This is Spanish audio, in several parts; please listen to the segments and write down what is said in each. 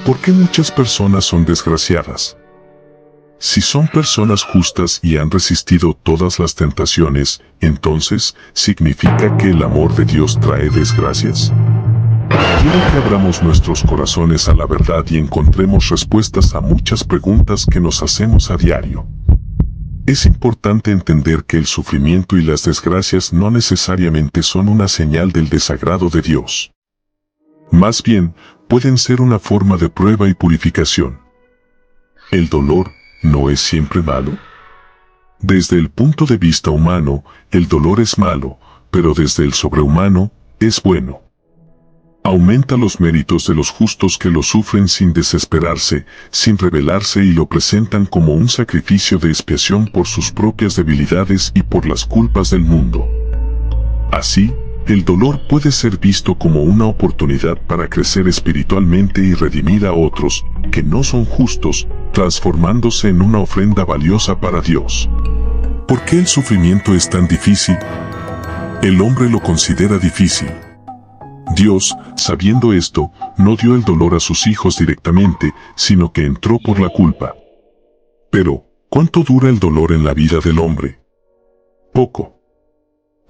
¿Por qué muchas personas son desgraciadas? Si son personas justas y han resistido todas las tentaciones, entonces, ¿significa que el amor de Dios trae desgracias? Quiero que abramos nuestros corazones a la verdad y encontremos respuestas a muchas preguntas que nos hacemos a diario. Es importante entender que el sufrimiento y las desgracias no necesariamente son una señal del desagrado de Dios. Más bien, pueden ser una forma de prueba y purificación. ¿El dolor no es siempre malo? Desde el punto de vista humano, el dolor es malo, pero desde el sobrehumano, es bueno. Aumenta los méritos de los justos que lo sufren sin desesperarse, sin rebelarse y lo presentan como un sacrificio de expiación por sus propias debilidades y por las culpas del mundo. Así, el dolor puede ser visto como una oportunidad para crecer espiritualmente y redimir a otros, que no son justos, transformándose en una ofrenda valiosa para Dios. ¿Por qué el sufrimiento es tan difícil? El hombre lo considera difícil. Dios, sabiendo esto, no dio el dolor a sus hijos directamente, sino que entró por la culpa. Pero, ¿cuánto dura el dolor en la vida del hombre? Poco.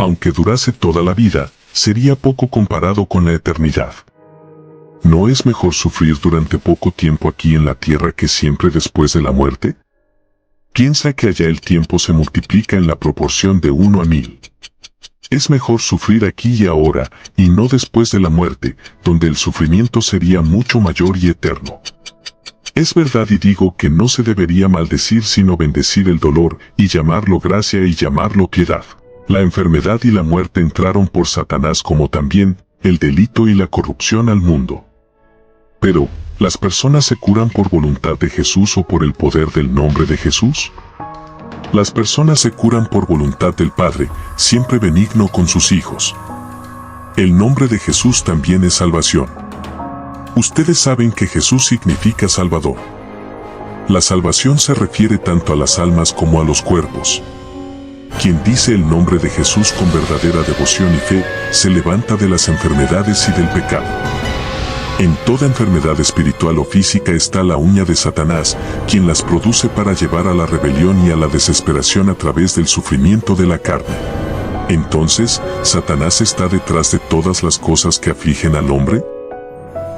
Aunque durase toda la vida, sería poco comparado con la eternidad. ¿No es mejor sufrir durante poco tiempo aquí en la tierra que siempre después de la muerte? Piensa que allá el tiempo se multiplica en la proporción de 1 a 1000. Es mejor sufrir aquí y ahora, y no después de la muerte, donde el sufrimiento sería mucho mayor y eterno. Es verdad y digo que no se debería maldecir sino bendecir el dolor, y llamarlo gracia y llamarlo piedad. La enfermedad y la muerte entraron por Satanás como también, el delito y la corrupción al mundo. Pero, ¿las personas se curan por voluntad de Jesús o por el poder del nombre de Jesús? Las personas se curan por voluntad del Padre, siempre benigno con sus hijos. El nombre de Jesús también es salvación. Ustedes saben que Jesús significa Salvador. La salvación se refiere tanto a las almas como a los cuerpos. Quien dice el nombre de Jesús con verdadera devoción y fe, se levanta de las enfermedades y del pecado. En toda enfermedad espiritual o física está la uña de Satanás, quien las produce para llevar a la rebelión y a la desesperación a través del sufrimiento de la carne. Entonces, ¿Satanás está detrás de todas las cosas que afligen al hombre?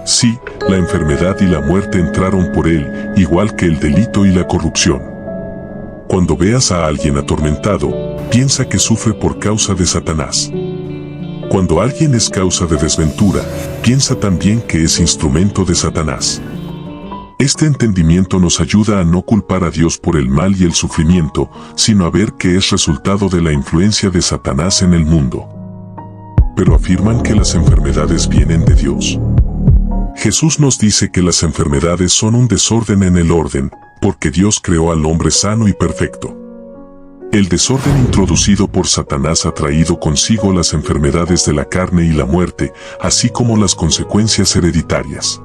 Sí, la enfermedad y la muerte entraron por él, igual que el delito y la corrupción. Cuando veas a alguien atormentado, piensa que sufre por causa de Satanás. Cuando alguien es causa de desventura, piensa también que es instrumento de Satanás. Este entendimiento nos ayuda a no culpar a Dios por el mal y el sufrimiento, sino a ver que es resultado de la influencia de Satanás en el mundo. Pero afirman que las enfermedades vienen de Dios. Jesús nos dice que las enfermedades son un desorden en el orden, porque Dios creó al hombre sano y perfecto. El desorden introducido por Satanás ha traído consigo las enfermedades de la carne y la muerte, así como las consecuencias hereditarias.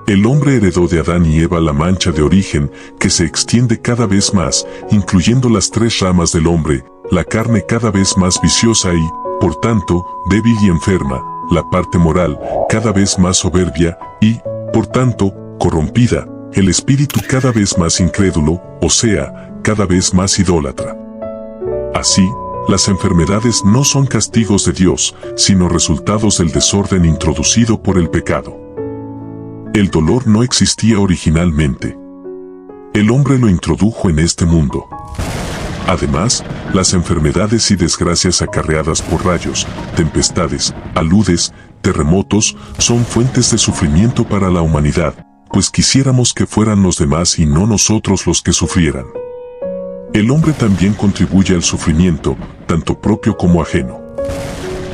El hombre heredó de Adán y Eva la mancha de origen, que se extiende cada vez más, incluyendo las 3 ramas del hombre, la carne cada vez más viciosa y, por tanto, débil y enferma, la parte moral, cada vez más soberbia y, por tanto, corrompida, el espíritu cada vez más incrédulo, o sea, cada vez más idólatra. Así, las enfermedades no son castigos de Dios, sino resultados del desorden introducido por el pecado. El dolor no existía originalmente. El hombre lo introdujo en este mundo. Además, las enfermedades y desgracias acarreadas por rayos, tempestades, aludes, terremotos, son fuentes de sufrimiento para la humanidad, pues quisiéramos que fueran los demás y no nosotros los que sufrieran. El hombre también contribuye al sufrimiento, tanto propio como ajeno.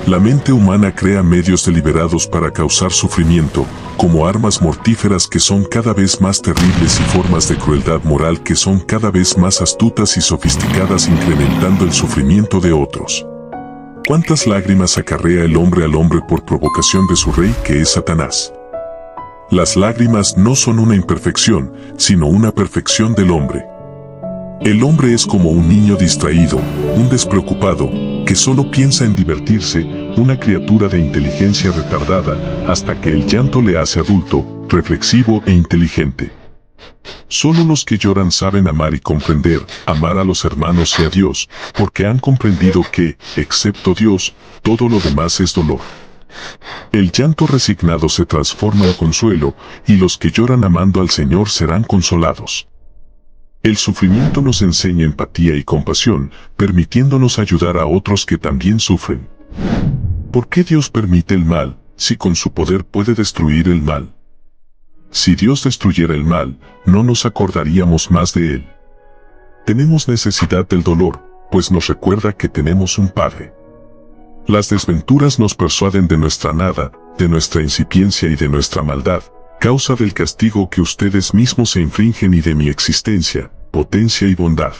La mente humana crea medios deliberados para causar sufrimiento, como armas mortíferas que son cada vez más terribles y formas de crueldad moral que son cada vez más astutas y sofisticadas, incrementando el sufrimiento de otros. ¿Cuántas lágrimas acarrea el hombre al hombre por provocación de su rey, que es Satanás? Las lágrimas no son una imperfección, sino una perfección del hombre. El hombre es como un niño distraído, un despreocupado, que solo piensa en divertirse, una criatura de inteligencia retardada, hasta que el llanto le hace adulto, reflexivo e inteligente. Solo los que lloran saben amar y comprender, amar a los hermanos y a Dios, porque han comprendido que, excepto Dios, todo lo demás es dolor. El llanto resignado se transforma en consuelo, y los que lloran amando al Señor serán consolados. El sufrimiento nos enseña empatía y compasión, permitiéndonos ayudar a otros que también sufren. ¿Por qué Dios permite el mal, si con su poder puede destruir el mal? Si Dios destruyera el mal, no nos acordaríamos más de él. Tenemos necesidad del dolor, pues nos recuerda que tenemos un Padre. Las desventuras nos persuaden de nuestra nada, de nuestra incipiencia y de nuestra maldad, causa del castigo que ustedes mismos se infringen y de mi existencia, potencia y bondad.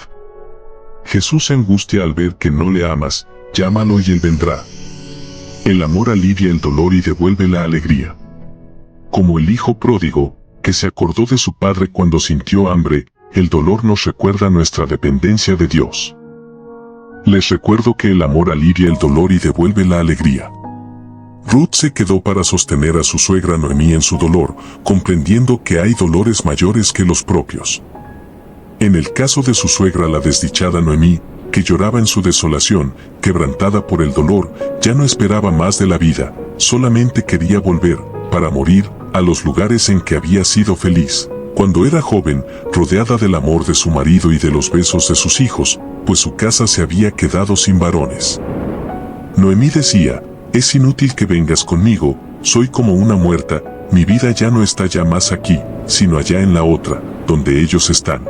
Jesús se angustia al ver que no le amas, llámalo y él vendrá. El amor alivia el dolor y devuelve la alegría. Como el hijo pródigo, que se acordó de su padre cuando sintió hambre, el dolor nos recuerda nuestra dependencia de Dios. Les recuerdo que el amor alivia el dolor y devuelve la alegría. Ruth se quedó para sostener a su suegra Noemí en su dolor, comprendiendo que hay dolores mayores que los propios. En el caso de su suegra la desdichada Noemí, que lloraba en su desolación, quebrantada por el dolor, ya no esperaba más de la vida, solamente quería volver, para morir, a los lugares en que había sido feliz, cuando era joven, rodeada del amor de su marido y de los besos de sus hijos, pues su casa se había quedado sin varones. Noemí decía, es inútil que vengas conmigo, soy como una muerta, mi vida ya no está ya más aquí, sino allá en la otra, donde ellos están.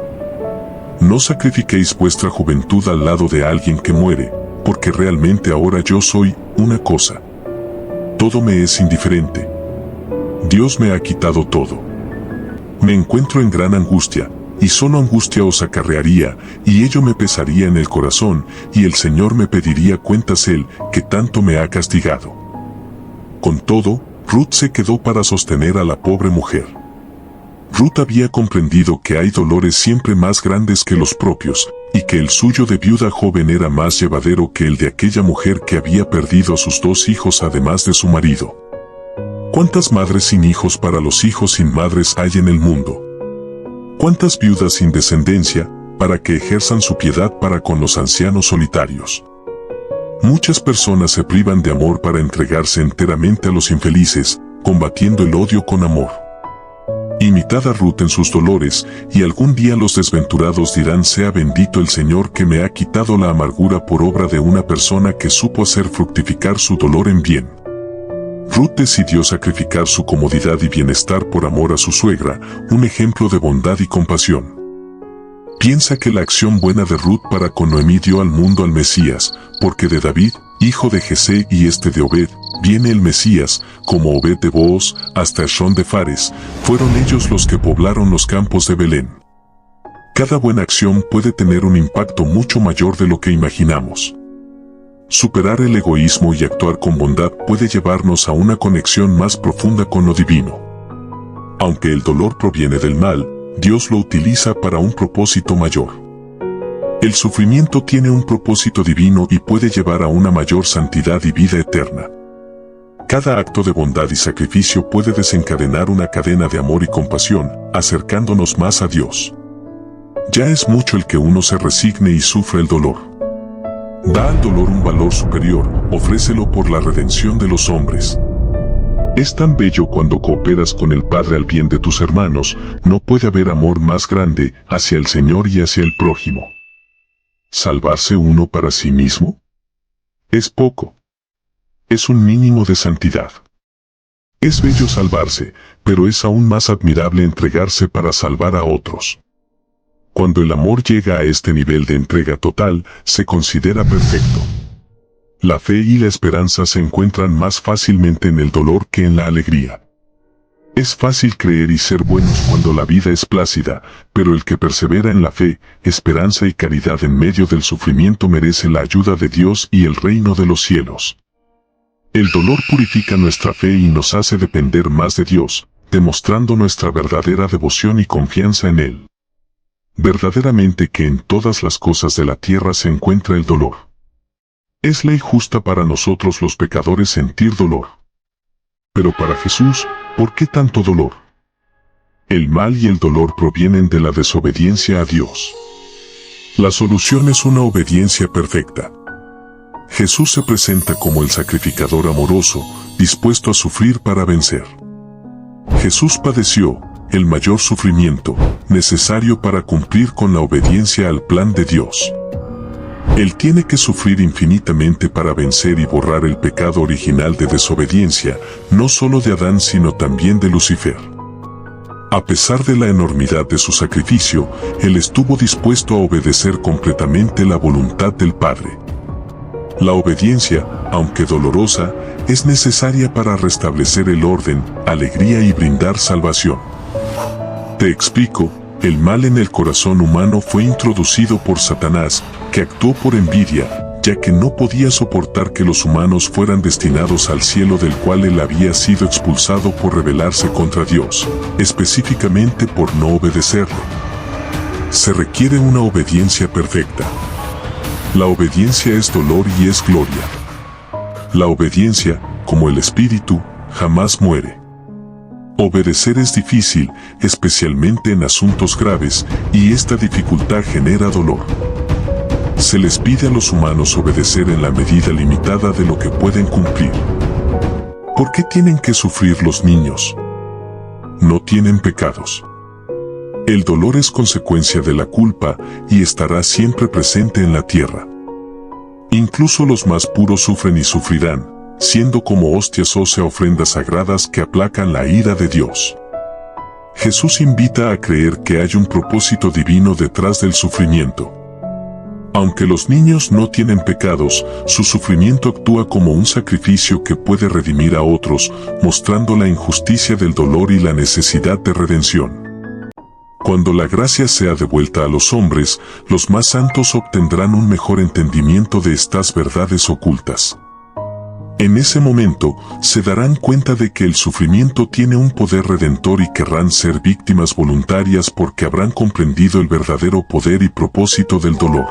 No sacrifiquéis vuestra juventud al lado de alguien que muere, porque realmente ahora yo soy una cosa. Todo me es indiferente. Dios me ha quitado todo. Me encuentro en gran angustia, y solo angustia os acarrearía, y ello me pesaría en el corazón, y el Señor me pediría cuentas él, que tanto me ha castigado. Con todo, Ruth se quedó para sostener a la pobre mujer. Ruth había comprendido que hay dolores siempre más grandes que los propios, y que el suyo de viuda joven era más llevadero que el de aquella mujer que había perdido a sus 2 hijos además de su marido. ¿Cuántas madres sin hijos para los hijos sin madres hay en el mundo? ¿Cuántas viudas sin descendencia, para que ejerzan su piedad para con los ancianos solitarios? Muchas personas se privan de amor para entregarse enteramente a los infelices, combatiendo el odio con amor. Imitad a Ruth en sus dolores, y algún día los desventurados dirán: sea bendito el Señor que me ha quitado la amargura por obra de una persona que supo hacer fructificar su dolor en bien. Ruth decidió sacrificar su comodidad y bienestar por amor a su suegra, un ejemplo de bondad y compasión. Piensa que la acción buena de Ruth para con Noemí dio al mundo al Mesías, porque de David, hijo de Jesé y de Obed, viene el Mesías, como Obed de Booz, hasta Esrón de Fares, fueron ellos los que poblaron los campos de Belén. Cada buena acción puede tener un impacto mucho mayor de lo que imaginamos. Superar el egoísmo y actuar con bondad puede llevarnos a una conexión más profunda con lo divino. Aunque el dolor proviene del mal, Dios lo utiliza para un propósito mayor. El sufrimiento tiene un propósito divino y puede llevar a una mayor santidad y vida eterna. Cada acto de bondad y sacrificio puede desencadenar una cadena de amor y compasión, acercándonos más a Dios. Ya es mucho el que uno se resigne y sufra el dolor. Da al dolor un valor superior, ofrécelo por la redención de los hombres. Es tan bello cuando cooperas con el Padre al bien de tus hermanos, no puede haber amor más grande hacia el Señor y hacia el prójimo. ¿Salvarse uno para sí mismo? Es poco. Es un mínimo de santidad. Es bello salvarse, pero es aún más admirable entregarse para salvar a otros. Cuando el amor llega a este nivel de entrega total, se considera perfecto. La fe y la esperanza se encuentran más fácilmente en el dolor que en la alegría. Es fácil creer y ser buenos cuando la vida es plácida, pero el que persevera en la fe, esperanza y caridad en medio del sufrimiento merece la ayuda de Dios y el reino de los cielos. El dolor purifica nuestra fe y nos hace depender más de Dios, demostrando nuestra verdadera devoción y confianza en Él. Verdaderamente que en todas las cosas de la tierra se encuentra el dolor. Es ley justa para nosotros los pecadores sentir dolor. Pero para Jesús, ¿por qué tanto dolor? El mal y el dolor provienen de la desobediencia a Dios. La solución es una obediencia perfecta. Jesús se presenta como el sacrificador amoroso, dispuesto a sufrir para vencer. Jesús padeció el mayor sufrimiento necesario para cumplir con la obediencia al plan de Dios. Él tiene que sufrir infinitamente para vencer y borrar el pecado original de desobediencia, no solo de Adán sino también de Lucifer. A pesar de la enormidad de su sacrificio, Él estuvo dispuesto a obedecer completamente la voluntad del Padre. La obediencia, aunque dolorosa, es necesaria para restablecer el orden, alegría y brindar salvación. Te explico, el mal en el corazón humano fue introducido por Satanás, que actuó por envidia, ya que no podía soportar que los humanos fueran destinados al cielo del cual él había sido expulsado por rebelarse contra Dios, específicamente por no obedecerle. Se requiere una obediencia perfecta. La obediencia es dolor y es gloria. La obediencia, como el espíritu, jamás muere. Obedecer es difícil, especialmente en asuntos graves, y esta dificultad genera dolor. Se les pide a los humanos obedecer en la medida limitada de lo que pueden cumplir. ¿Por qué tienen que sufrir los niños? No tienen pecados. El dolor es consecuencia de la culpa y estará siempre presente en la tierra. Incluso los más puros sufren y sufrirán, siendo como hostias ofrendas sagradas que aplacan la ira de Dios. Jesús invita a creer que hay un propósito divino detrás del sufrimiento. Aunque los niños no tienen pecados, su sufrimiento actúa como un sacrificio que puede redimir a otros, mostrando la injusticia del dolor y la necesidad de redención. Cuando la gracia sea devuelta a los hombres, los más santos obtendrán un mejor entendimiento de estas verdades ocultas. En ese momento, se darán cuenta de que el sufrimiento tiene un poder redentor y querrán ser víctimas voluntarias porque habrán comprendido el verdadero poder y propósito del dolor.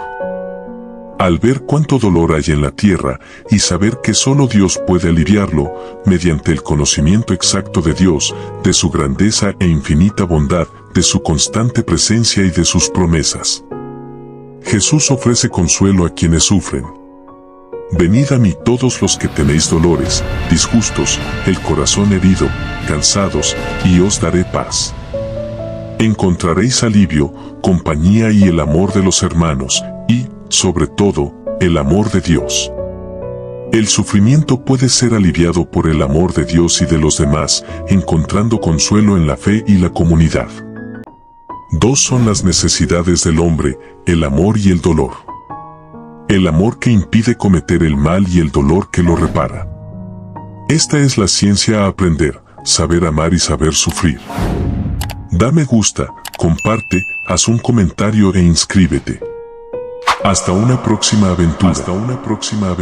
Al ver cuánto dolor hay en la tierra y saber que solo Dios puede aliviarlo, mediante el conocimiento exacto de Dios, de su grandeza e infinita bondad, de su constante presencia y de sus promesas, Jesús ofrece consuelo a quienes sufren. Venid a mí todos los que tenéis dolores, disgustos, el corazón herido, cansados, y os daré paz. Encontraréis alivio, compañía y el amor de los hermanos, y, sobre todo, el amor de Dios. El sufrimiento puede ser aliviado por el amor de Dios y de los demás, encontrando consuelo en la fe y la comunidad. Dos son las necesidades del hombre, el amor y el dolor. El amor que impide cometer el mal y el dolor que lo repara. Esta es la ciencia a aprender, saber amar y saber sufrir. Da me gusta, comparte, haz un comentario e inscríbete. Hasta una próxima aventura.